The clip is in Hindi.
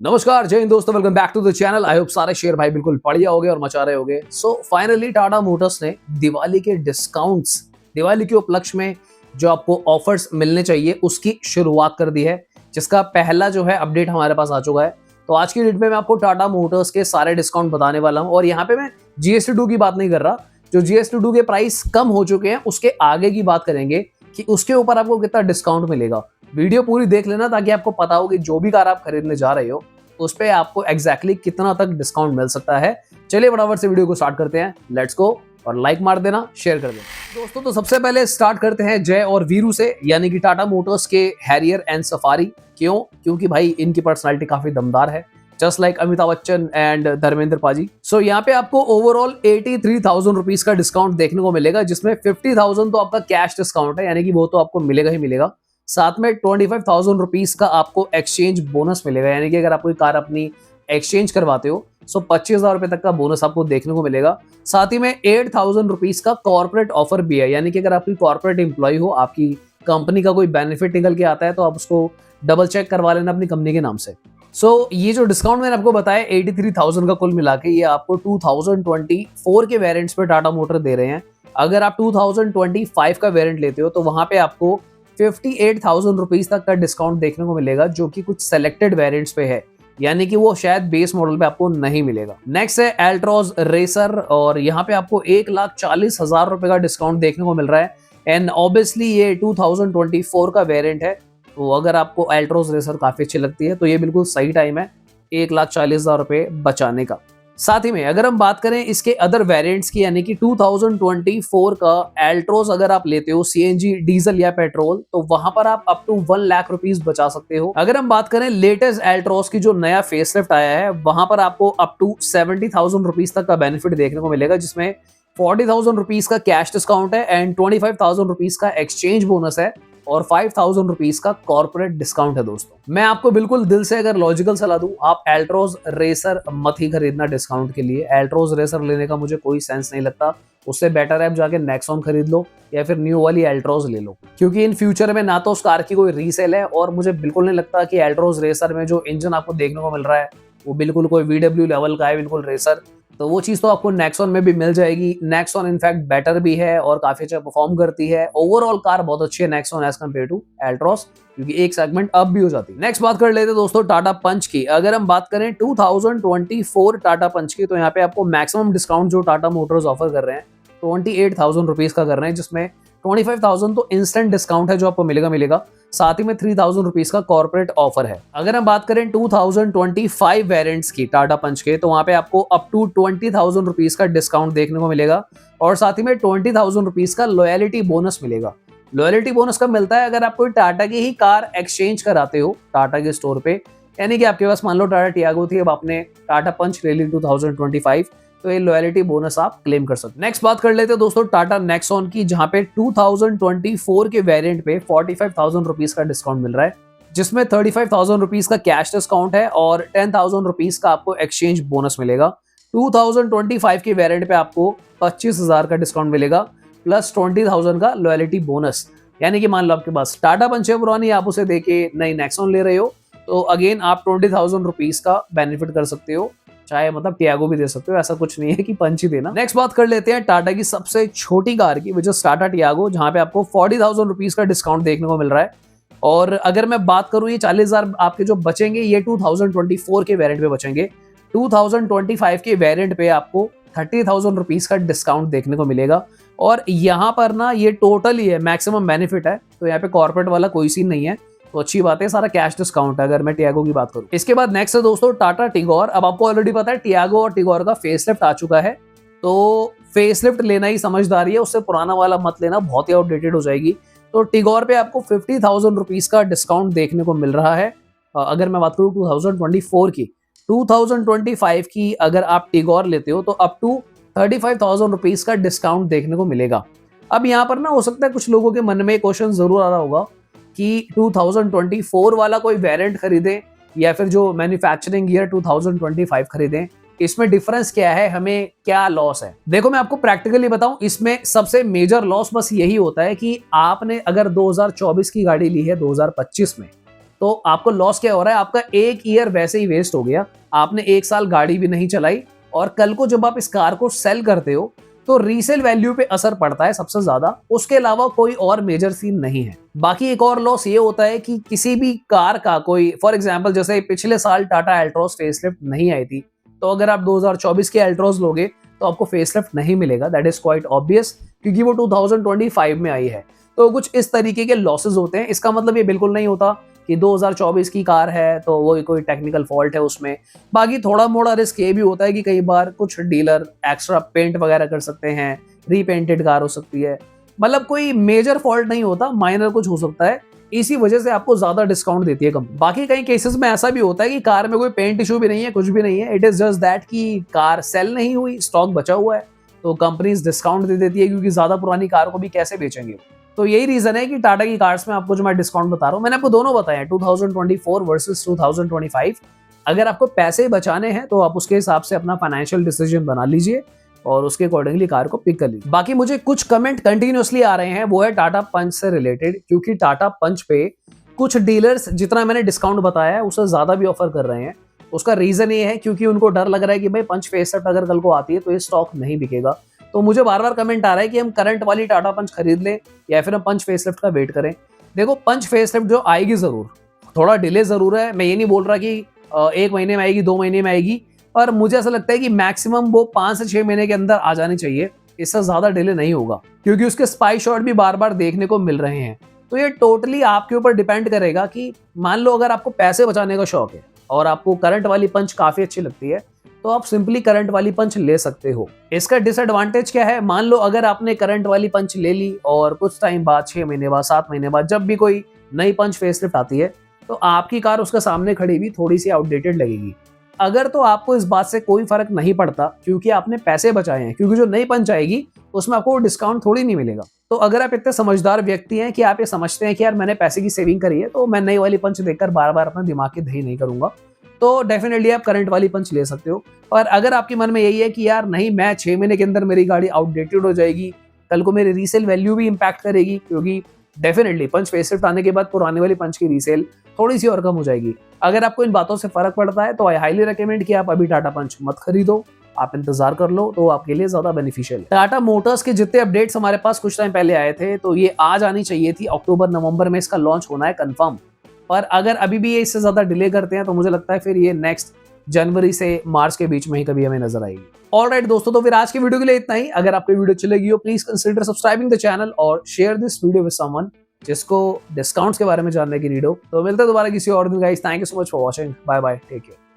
नमस्कार, जय हिंद दोस्तों, welcome back to the channel. I hope सारे शेयर भाई बिल्कुल बढ़िया हो गए और मचा रहे होंगे। सो फाइनली टाटा मोटर्स ने दिवाली के डिस्काउंट्स, दिवाली के उपलक्ष्य में जो आपको ऑफर्स मिलने चाहिए उसकी शुरुआत कर दी है, जिसका पहला जो है अपडेट हमारे पास आ चुका है। तो आज की डेट में मैं आपको टाटा मोटर्स के सारे डिस्काउंट बताने वाला हूँ और यहाँ पे मैं GST 2 की बात नहीं कर रहा। जो GST 2 के प्राइस कम हो चुके हैं उसके आगे की बात करेंगे कि उसके ऊपर आपको कितना डिस्काउंट मिलेगा। वीडियो पूरी देख लेना ताकि आपको पता हो कि जो भी कार आप खरीदने जा रहे हो उस पे आपको एग्जैक्टली कितना तक डिस्काउंट मिल सकता है। चलिए फटाफट से वीडियो को स्टार्ट करते हैं, लेट्स गो। और लाइक मार देना, शेयर कर देना दोस्तों। तो सबसे पहले स्टार्ट करते हैं जय और वीरू से, यानी कि टाटा मोटर्स के हैरियर एंड सफारी। क्यों? क्योंकि भाई इनकी पर्सनालिटी काफी दमदार है, just like Amitabh Bachchan and Dharmendra पाजी। सो यहाँ पे आपको ओवरऑल 83,000 रुपीज का डिस्काउंट देखने को मिलेगा, जिसमें 50,000 तो आपका कैश डिस्काउंट है, यानी कि वो तो आपको मिलेगा ही मिलेगा। साथ में 25,000 रुपीज का आपको एक्सचेंज बोनस मिलेगा, यानी कि अगर आप कोई कार अपनी एक्सचेंज करवाते हो सो 25,000 रुपए तक का बोनस आपको देखने को मिलेगा। साथ ही में 8,000 रुपीज का कॉर्पोरेट ऑफर भी है, यानी कि अगर आपकी कॉर्पोरेट एम्प्लॉय हो, आपकी कंपनी का कोई बेनिफिट निकल के आता है तो आप उसको डबल चेक करवा लेना अपनी कंपनी के नाम से। ये जो डिस्काउंट मैंने आपको बताया 83,000 का कुल मिला के, ये आपको 2024 के वेरिएंट्स पे टाटा मोटर दे रहे हैं। अगर आप 2025 का वेरिएंट लेते हो तो वहां पे आपको 58,000 रुपीज तक का डिस्काउंट देखने को मिलेगा, जो कि कुछ सेलेक्टेड वेरिएंट्स पे है, यानी कि वो शायद बेस मॉडल पे आपको नहीं मिलेगा। नेक्स्ट है एल्ट्रोज रेसर, और यहाँ पे आपको 1,40,000 रुपए का डिस्काउंट देखने को मिल रहा है। एंड ऑब्वियसली ये 2024 का वेरिएंट है, तो अगर आपको एल्ट्रोज रेसर काफी अच्छी लगती है तो ये बिल्कुल सही टाइम है 1,40,000 रुपए बचाने का। साथ ही में अगर हम बात करें इसके अदर वेरिएंट्स की, यानी कि 2024 का एल्ट्रोज अगर आप लेते हो CNG, डीजल या पेट्रोल, तो वहां पर आप अप टू 1 लाख रुपीज बचा सकते हो। अगर हम बात करें लेटेस्ट एल्ट्रोज की जो नया फेसलिफ्ट आया है, वहां पर आपको अप टू 70,000 रुपीज तक का बेनिफिट देखने को मिलेगा, जिसमें 40,000 रुपीज का कैश डिस्काउंट है एंड 25,000 रुपीज का एक्सचेंज बोनस है और 5,000 रुपीज का कॉर्पोरेट डिस्काउंट है। दोस्तों मैं आपको बिल्कुल दिल से अगर लॉजिकल सलाह दूं, आप एल्ट्रोज रेसर मत ही खरीदना डिस्काउंट के लिए। एल्ट्रोज रेसर लेने का मुझे कोई सेंस नहीं लगता। उससे बेटर है आप जाके नेक्सॉन खरीद लो या फिर न्यू वाली एल्ट्रोज ले लो, क्योंकि इन फ्यूचर में ना तो उस कार की कोई रीसेल है और मुझे बिल्कुल नहीं लगता कि एल्ट्रोज रेसर में जो इंजन आपको देखने को मिल रहा है वो बिल्कुल कोई VW लेवल का है, बिल्कुल रेसर। तो वो चीज तो आपको नेक्सॉन में भी मिल जाएगी। नेक्सॉन इनफैक्ट बेटर भी है और काफी अच्छा परफॉर्म करती है। ओवरऑल कार बहुत अच्छी है Nexon as compared to Altroz, क्योंकि एक सेगमेंट अप भी हो जाती है। नेक्स्ट बात कर लेते हैं दोस्तों टाटा पंच की। अगर हम बात करें 2024 टाटा पंच की, तो यहाँ पे आपको मैक्सिमम डिस्काउंट जो टाटा मोटर्स ऑफर कर रहे हैं 28,000 रुपीज का कर रहे हैं, जिसमें 25,000 तो इंस्टेंट डिस्काउंट है जो आपको मिलेगा। साथ ही में 3,000 रुपीज का कॉर्पोरेट ऑफर है। अगर हम बात करें 2025 वेरिएंट्स की टाटा पंच के, तो वहां पे आपको अप टू 20,000 रुपीज का डिस्काउंट देखने को मिलेगा और साथ ही में 20,000 रुपीज का लॉयलिटी बोनस मिलेगा। लॉयलिटी बोनस कब मिलता है? अगर आप कोई टाटा की ही कार एक्सचेंज कराते हो टाटा के स्टोर पे, यानी कि आपके पास मान लो टाटा टियागो थी, अब आपने टाटा पंच ले ली 2025, तो ये लॉयलिटी बोनस आप क्लेम कर सकते हैं। नेक्स्ट बात कर लेते हैं दोस्तों टाटा नेक्सॉन की, जहां पे 2024 के वेरिएंट पे 45,000 रुपीज का डिस्काउंट मिल रहा है, जिसमें 35,000 रुपीज का कैश डिस्काउंट है और 10,000 रुपीज का आपको एक्सचेंज बोनस मिलेगा। 2025 के वेरिएंट पे आपको 25,000 का डिस्काउंट मिलेगा प्लस 20,000 का लॉयलिटी बोनस। यानी कि मान लो आपके पास टाटा पंच है पुरानी, आप उसे देके नई नेक्सॉन ले रहे हो, तो अगेन आप 20,000 रुपीज का बेनिफिट कर सकते हो, चाहे मतलब टियागो भी दे सकते हो, ऐसा कुछ नहीं है कि पंच ही देना। नेक्स्ट बात कर लेते हैं टाटा की सबसे छोटी कार की, विच इज टाटा टियागो, जहां पे आपको 40,000 रुपीज का डिस्काउंट देखने को मिल रहा है। और अगर मैं बात करूं, ये 40,000 आपके जो बचेंगे ये 2024 के वेरिएंट पे बचेंगे। 2025 के वेरिएंट पे आपको 30,000 रुपीज का डिस्काउंट देखने को मिलेगा। और यहाँ पर ना ये टोटल ही है, मैक्सिमम बेनिफिट है, तो यहाँ पे कॉर्पोरेट वाला कोई सीन नहीं है, तो अच्छी बात है, सारा कैश डिस्काउंट है अगर मैं टियागो की बात करूं। इसके बाद नेक्स्ट है दोस्तों टाटा टिगोर। अब आपको ऑलरेडी पता है टियागो और टिगोर का फेसलिफ्ट आ चुका है, तो फेसलिफ्ट लेना ही समझदारी है, उससे पुराना वाला मत लेना, बहुत ही आउटडेटेड हो जाएगी। तो टिगोर पे आपको 50,000 रुपीज का डिस्काउंट देखने को मिल रहा है। अगर मैं बात करूं 2024 की, 2025 की अगर आप टिगोर लेते हो तो अप टू 35,000 रुपीज का डिस्काउंट देखने को मिलेगा। अब यहाँ पर ना हो सकता है कुछ लोगों के मन में क्वेश्चन जरूर आ रहा होगा कि 2024 वाला कोई वेरिएंट खरीदें या फिर जो मैन्युफैक्चरिंग ईयर 2025 खरीदें, इसमें डिफरेंस क्या है, हमें क्या लॉस है? देखो मैं आपको प्रैक्टिकली बताऊं, इसमें सबसे मेजर लॉस बस यही होता है कि आपने अगर 2024 की गाड़ी ली है 2025 में, तो आपको लॉस क्या हो रहा है, आपका 1 ईयर वैसे ही वेस्ट हो गया, आपने 1 साल गाड़ी भी नहीं चलाई, और कल को जब आप इस कार को सेल करते हो तो रीसेल वैल्यू पे असर पड़ता है सबसे ज्यादा, उसके अलावा कोई और मेजर सीन नहीं है। बाकी एक और लॉस ये होता है कि किसी भी कार का कोई, फॉर एग्जांपल जैसे पिछले साल टाटा एल्ट्रोस फेसलिफ्ट नहीं आई थी, तो अगर आप 2024 के एल्ट्रोस लोगे तो आपको फेसलिफ्ट नहीं मिलेगा, दैट इज क्वाइट ऑब्वियस, क्योंकि वो 2025 में आई है। तो कुछ इस तरीके के लॉसेस होते हैं। इसका मतलब ये बिल्कुल नहीं होता कि 2024 की कार है तो वो कोई टेक्निकल फॉल्ट है उसमें। बाकी थोड़ा मोड़ा रिस्क ये भी होता है कि कई बार कुछ डीलर एक्स्ट्रा पेंट वगैरह कर सकते हैं, रीपेंटेड कार हो सकती है, मतलब कोई मेजर फॉल्ट नहीं होता, माइनर कुछ हो सकता है, इसी वजह से आपको ज्यादा डिस्काउंट देती है कंपनी। बाकी कई केसेस में ऐसा भी होता है कि कार में कोई पेंट इशू भी नहीं है, कुछ भी नहीं है, इट इज जस्ट दैट कि कार सेल नहीं हुई, स्टॉक बचा हुआ है, तो कंपनीज डिस्काउंट दे देती है, क्योंकि ज्यादा पुरानी कार को भी कैसे बेचेंगे। तो यही रीजन है कि टाटा की कार्स में आपको जो मैं डिस्काउंट बता रहा हूँ, मैंने आपको दोनों बताया 2024 वर्सेस 2025। अगर आपको पैसे बचाने हैं तो आप उसके हिसाब से अपना फाइनेंशियल डिसीजन बना लीजिए और उसके अकॉर्डिंगली कार को पिक कर लीजिए। बाकी मुझे कुछ कमेंट कंटिन्यूअसली आ रहे हैं, वो है टाटा पंच से रिलेटेड, क्योंकि टाटा पंच पे कुछ डीलर्स जितना मैंने डिस्काउंट बताया है उससे ज्यादा भी ऑफर कर रहे हैं। उसका रीजन ये है क्योंकि उनको डर लग रहा है कि भाई पंच फेसलिफ्ट अगर कल को आती है तो ये स्टॉक नहीं बिकेगा। तो मुझे बार बार कमेंट आ रहा है कि हम करंट वाली टाटा पंच खरीद लें या फिर हम पंच फेसलिफ्ट का वेट करें। देखो पंच फेसलिफ्ट जो आएगी जरूर, थोड़ा डिले जरूर है, मैं ये नहीं बोल रहा कि 1 महीने में आएगी, 2 महीने में आएगी, पर मुझे ऐसा लगता है कि मैक्सिमम वो 5 से 6 महीने के अंदर आ जानी चाहिए, इससे ज्यादा डिले नहीं होगा, क्योंकि उसके स्पाई शॉट भी बार बार देखने को मिल रहे हैं। तो ये टोटली आपके ऊपर डिपेंड करेगा कि मान लो अगर आपको पैसे बचाने का शौक है और आपको करंट वाली पंच काफी अच्छी लगती है तो आप सिंपली करंट वाली पंच ले सकते हो। इसका डिसएडवांटेज क्या है, मान लो अगर आपने करंट वाली पंच ले ली और कुछ टाइम बाद, 6 महीने बाद, 7 महीने बाद जब भी कोई नई पंच फेसलिफ्ट आती है तो आपकी कार उसके सामने खड़ी भी थोड़ी सी आउटडेटेड लगेगी। अगर तो आपको इस बात से कोई फर्क नहीं पड़ता क्योंकि आपने पैसे बचाए हैं, क्योंकि जो नई पंच आएगी उसमें आपको डिस्काउंट थोड़ी नहीं मिलेगा। तो अगर आप इतने समझदार व्यक्ति हैं कि आप ये समझते हैं कि यार मैंने पैसे की सेविंग करी है तो मैं नई वाली पंच देखकर बार बार अपना दिमाग की दही नहीं करूंगा, तो डेफिनेटली आप करंट वाली पंच ले सकते हो। और अगर आपके मन में यही है कि यार नहीं, मैं 6 महीने के अंदर मेरी गाड़ी आउटडेटेड हो जाएगी, कल को मेरी रीसेल वैल्यू भी इंपैक्ट करेगी, क्योंकि डेफिनेटली पंच फेसलिफ्ट आने के बाद पुराने वाली पंच की रीसेल थोड़ी सी और कम हो जाएगी। अगर आपको इन बातों से फर्क पड़ता है तो आई हाईली रिकमेंड कि आप अभी टाटा पंच मत खरीदो, आप इंतजार कर लो, तो आपके लिए ज्यादा बेनिफिशियल है। टाटा मोटर्स के जितने अपडेट्स हमारे पास कुछ टाइम पहले आए थे तो ये आज आनी चाहिए थी, अक्टूबर नवंबर में इसका लॉन्च होना है कंफर्म, पर अगर अभी भी ये इससे ज्यादा डिले करते हैं तो मुझे लगता है फिर ये नेक्स्ट जनवरी से मार्च के बीच में ही कभी हमें नजर आएगी। ऑलराइट दोस्तों, तो फिर आज की वीडियो के लिए इतना ही। अगर आपको वीडियो अच्छी लगी हो please consider subscribing the channel और share this video with someone जिसको डिस्काउंट्स के बारे में जानने की नीड हो। तो मिलते हैं दोबारा किसी और दिन guys. Thank you so much for watching, bye bye, take care.